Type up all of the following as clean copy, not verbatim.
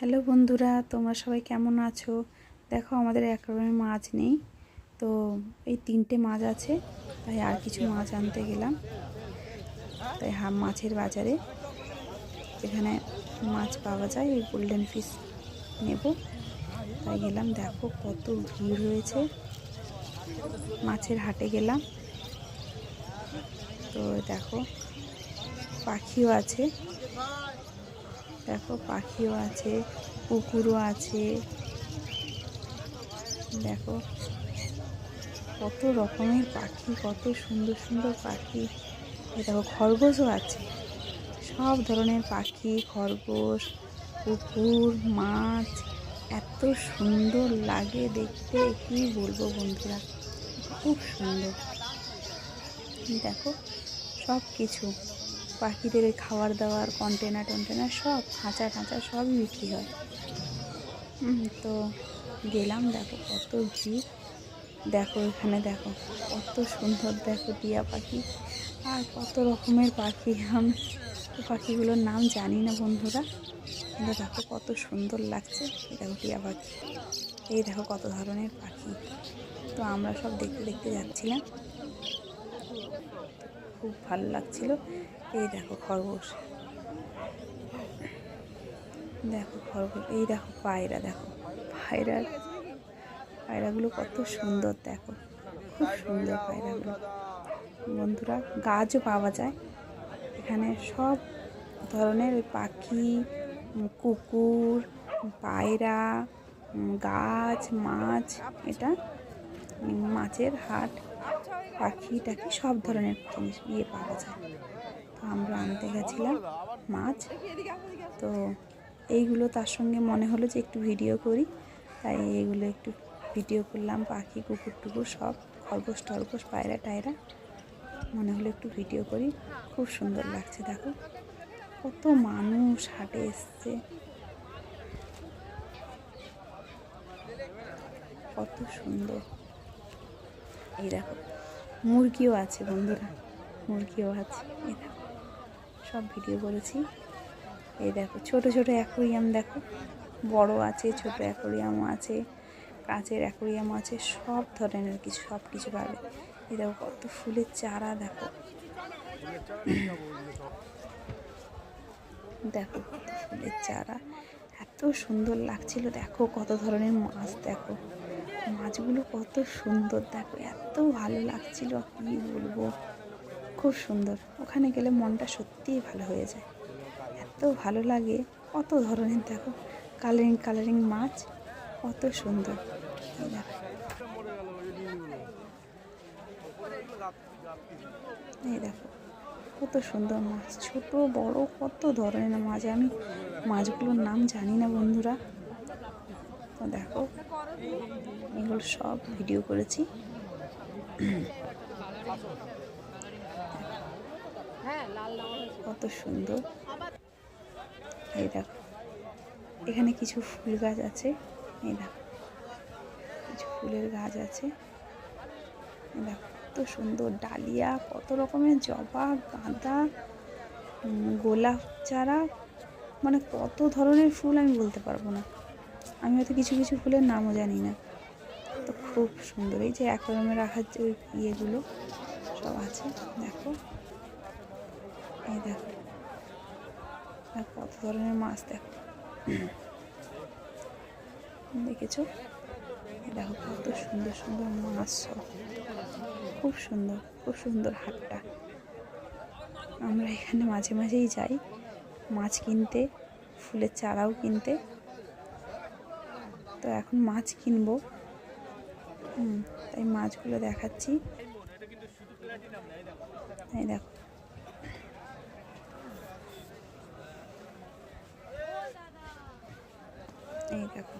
Hello বন্ধুরা, তোমরা সবাই কেমন আছো? দেখো আমাদের অ্যাকোয়ারিয়ামে মাছ নেই, তো এই 3টে মাছ আছে, তাই আর কিছু মাছ আনতে গেলাম। তাই মাছের বাজারে যেখানে মাছ পাওয়া যায় ওই গোল্ডেন ফিশ নেব, তাই গেলাম। দেখো কত ভিড় রয়েছে, মাছের হাটে গেলাম। তো দেখো পাখিও আছে, দেখো পাখিও আছে, কুকুরও আছে। দেখো কত রকমের পাখি, কত সুন্দর সুন্দর পাখি। দেখো খরগোশও আছে, সব ধরনের পাখি, খরগোশ, কুকুর, মাছ। এত সুন্দর লাগে দেখতে, কি বলবো বন্ধুরা, খুব সুন্দর। দেখো সব কিছু পাখিদের খাবার দাবার, কন্টেনার সব, খাঁচা সবই বিক্রি হয়। তো গেলাম, দেখো কত ভিড়। দেখো এখানে দেখো কত সুন্দর, দেখো টিয়া পাখি আর কত রকমের পাখি। আমি পাখিগুলোর নাম জানি না বন্ধুরা, কিন্তু দেখো কত সুন্দর লাগছে। দেখো টিয়া পাখি, এই দেখো কত ধরনের পাখি। তো আমরা সব দেখতে দেখতে যাচ্ছিলাম, খুব ভালো লাগছিল। এই দেখো খরগোশ, দেখো খরগোশ, এই দেখো পায়রা, দেখো পায়রাগুলো কত সুন্দর। দেখো খুব সুন্দর পায়রাগুলো বন্ধুরা। গাছও পাওয়া যায় এখানে, সব ধরনের পাখি, কুকুর, পায়রা, গাছ, মাছ। এটা মাছের হাট, পাখি টাখি সব ধরনের জিনিস পাওয়া যায়। তো আমরা আনতে গেছিলাম মাছ। তো এইগুলো তার সঙ্গে মনে হলো যে একটু ভিডিও করি, তাই এইগুলো একটু ভিডিও করলাম। পাখি, কুকুর টুকুর সব, খরগোশ টরগোশ, পায়রা টায়রা, মনে হলো একটু ভিডিও করি। খুব সুন্দর লাগছে। দেখো কত মানুষ হাটে এসছে, কত সুন্দর। এই দেখো মুরগিও আছে বন্ধুরা, মুরগিও আছে। এই দেখো সব ভিডিও করেছি। এই দেখো ছোট ছোট অ্যাকোয়ারিয়াম, দেখো বড় আছে, ছোট অ্যাকোয়ারিয়ামও আছে, কাঁচের অ্যাকোয়ারিয়ামও আছে, সব ধরনের কিছু, সব কিছু পাবে। এই দেখো কত ফুলের চারা, দেখো দেখো কত ফুলের চারা, এত সুন্দর লাগছিল। দেখো কত ধরনের মাছ, দেখো মাছগুলো কত সুন্দর, দেখো এত ভালো লাগছিল, কি বলবো, খুব সুন্দর। ওখানে গেলে মনটা সত্যিই ভালো হয়ে যায়, এত ভালো লাগে। কত ধরনের দেখো কালারিং মাছ, কত সুন্দর। এই দেখো কত সুন্দর মাছ, ছোট বড় কত ধরনের মাছ। আমি মাছগুলোর নাম জানি না বন্ধুরা। তো দেখো এগুলো সব ভিডিও করেছি। কত সুন্দর। এই দেখো এখানে কিছু ফুল গাছ আছে, এই দেখো কিছু ফুলের গাছ আছে। দেখো কত সুন্দর ডালিয়া, কত রকমের জবা, গাঁদা, গোলাপ চারা, মানে কত ধরনের ফুল আমি বলতে পারবো না। আমি হয়তো কিছু কিছু ফুলের নামও জানি না। তো খুব সুন্দর। এই যে অ্যাকোয়ারিয়ামে রাখার যে ইয়েগুলো সব আছে, দেখো এই দেখো কত ধরনের মাছ, দেখো দেখেছো? দেখো কত সুন্দর সুন্দর মাছ, সব খুব সুন্দর হাটটা। আমরা এখানে মাঝে মাঝেই যাই মাছ কিনতে, ফুলের চারাও কিনতে। তো এখন মাছ কিনবো, তাই মাছগুলো দেখাচ্ছি। এই দেখো এই দেখো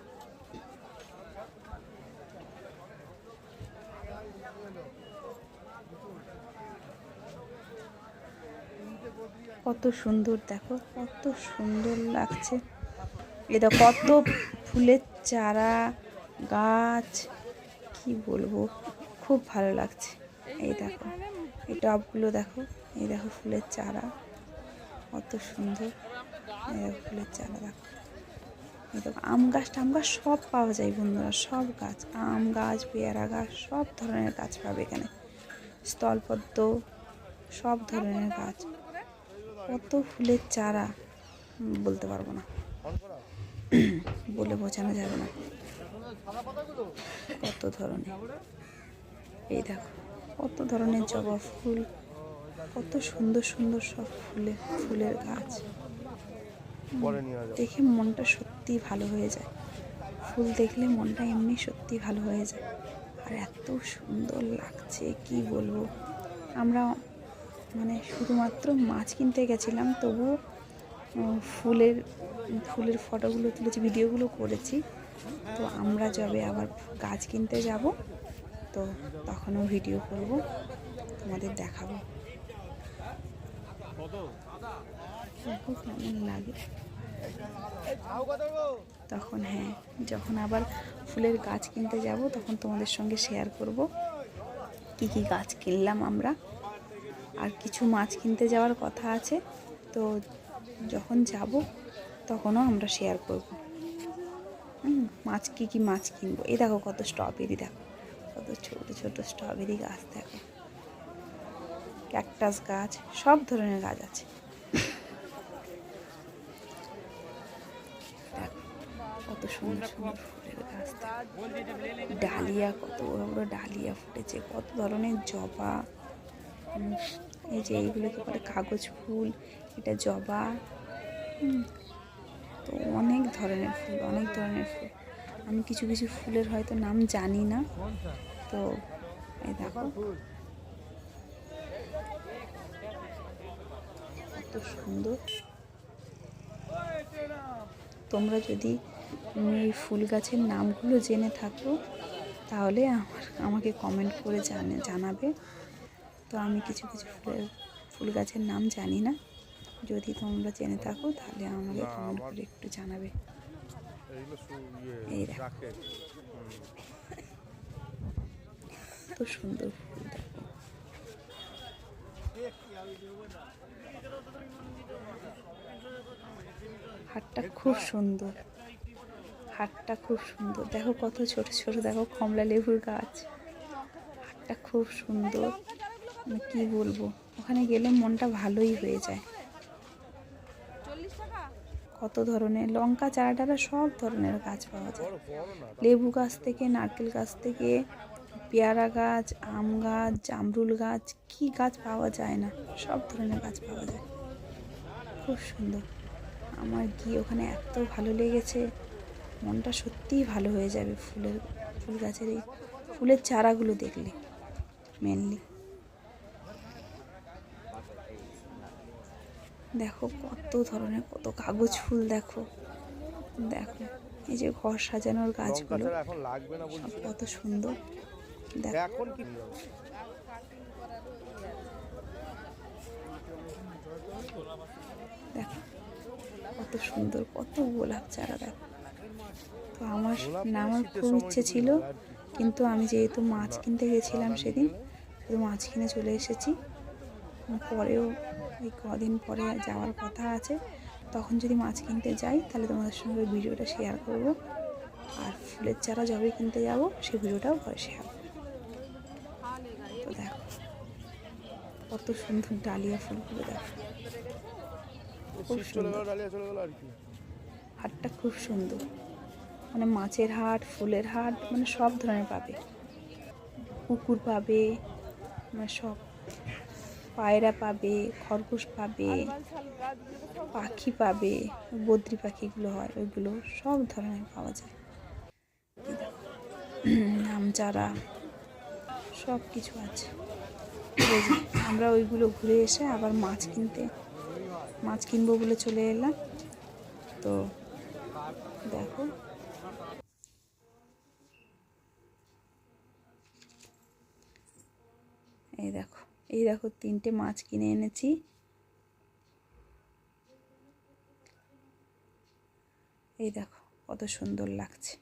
কত সুন্দর, দেখো কত সুন্দর লাগছে। এটা কত ফুলের চারা, গাছ, কি বলবো, খুব ভালো লাগছে। এই দেখো এই টবগুলো দেখো, এই দেখো ফুলের চারা, কত সুন্দর। এই দেখো ফুলের চারা, দেখো এই দেখো আম গাছ টাম গাছ সব পাওয়া যায় বন্ধুরা, সব গাছ, আম গাছ, পেয়ারা গাছ, সব ধরনের গাছ পাবে এখানে, স্থলপদ্ম, সব ধরনের গাছ। কত ফুলের চারা বলতে পারবো না, বলে বোঝানো যাবে না কত ধরনের। এই দেখো কত ধরনের জবা ফুল, কত সুন্দর সুন্দর সব ফুলের গাছ। দেখে মনটা সত্যি ভালো হয়ে যায়, ফুল দেখলে মনটা এমনি সত্যি ভালো হয়ে যায়। আর এত সুন্দর লাগছে কি বলবো। আমরা মানে শুধুমাত্র মাছ কিনতে গেছিলাম, তবুও ফুলের ফটোগুলো তুলেছি, ভিডিওগুলো করেছি। তো আমরা যবে আবার গাছ কিনতে যাব, তো তখনও ভিডিও করব, তোমাদের দেখাবো কেমন লাগে তখন। হ্যাঁ, যখন আবার ফুলের গাছ কিনতে যাব তখন তোমাদের সঙ্গে শেয়ার করব কি কি গাছ কিনলাম আমরা। আর কিছু মাছ কিনতে যাওয়ার কথা আছে, তো যখন যাব তখনও আমরা শেয়ার করব মাছ কী কী মাছ কিনবো। এই দেখো কত স্ট্রবেরি, দেখো কত ছোট ছোট স্ট্রবেরি গাছ, দেখো ক্যাকটাস গাছ, সব ধরনের গাছ আছে। দেখো কত সুন্দর সুন্দর ফুলের গাছ, ডালিয়া, কত বড় বড় ডালিয়া ফুটেছে, কত ধরনের জবা। এই যে এইগুলোকে বলে কাগজ ফুল, এটা জবা। তো অনেক ধরনের ফুল, অনেক ধরনের ফুল। আমি কিছু কিছু ফুলের হয়তো নাম জানি না। তো এই দেখো কত সুন্দর। তোমরা যদি এই ফুল গাছের নামগুলো জেনে থাকো তাহলে আমাকে কমেন্ট করে জানাবে। তো আমি কিছু কিছু ফুল গাছের নাম জানি না, যদি তোমরা জেনে থাকো তাহলে আমাকে কমেন্ট করে একটু জানাবে। এই দেখো কত সুন্দর ফুল, দেখো হাটটা খুব সুন্দর, হাটটা খুব সুন্দর। দেখো কত ছোট ছোট, দেখো কমলা লেবুর গাছ, হাটটা খুব সুন্দর। মানে কি বলবো, ওখানে গেলে মনটা ভালোই হয়ে যায়। কত ধরনের লঙ্কা চারাটারা, সব ধরনের গাছ পাওয়া যায়, লেবু গাছ থেকে, নারকেল গাছ থেকে, পেয়ারা গাছ, আম গাছ, জামরুল গাছ, কি গাছ পাওয়া যায় না, সব ধরনের গাছ পাওয়া যায়। খুব সুন্দর। আমার গিয়ে ওখানে এত ভালো লেগেছে, মনটা সত্যিই ভালো হয়ে যাবে ফুল গাছের এই ফুলের চারাগুলো দেখলে মেনলি। দেখো কত ধরনের, কত কাগজ ফুল, দেখো দেখো এই যে ঘর সাজানোর গাছগুলো সব কত সুন্দর। দেখো দেখো কত সুন্দর, কত গোলাপ চারা, দেখো। তো আমার খুব ইচ্ছে ছিল, কিন্তু আমি যেহেতু মাছ কিনতে গেছিলাম সেদিন, শুধু মাছ কিনে চলে এসেছি। পরেও ওই কদিন পরে যাওয়ার কথা আছে, তখন যদি মাছ কিনতে যাই তাহলে তোমাদের সঙ্গে ভিডিওটা শেয়ার করব। আর ফুলের চারা যবে কিনতে যাব সেই ভিডিওটাও ঘরে শেয়ার করব। তো দেখো কত সুন্দর ডালিয়া ফুলগুলো, দেখো খুব সুন্দর। হাটটা খুব সুন্দর, মানে মাছের হাট, ফুলের হাট, মানে সব ধরনের পাবে। কুকুর পাবে, মানে সব, পায়রা পাবে, খরগোশ পাবে, পাখি পাবে, বদ্রি পাখিগুলো হয় ওইগুলো, সব ধরনের পাওয়া যায়। আম চারা, সব কিছু আছে। আমরা ওইগুলো ঘুরে এসে আবার মাছ কিনবো বলে চলে এলাম। তো দেখো এই দেখো 3টে মাছ কিনে এনেছি। এই দেখো কত সুন্দর লাগছে।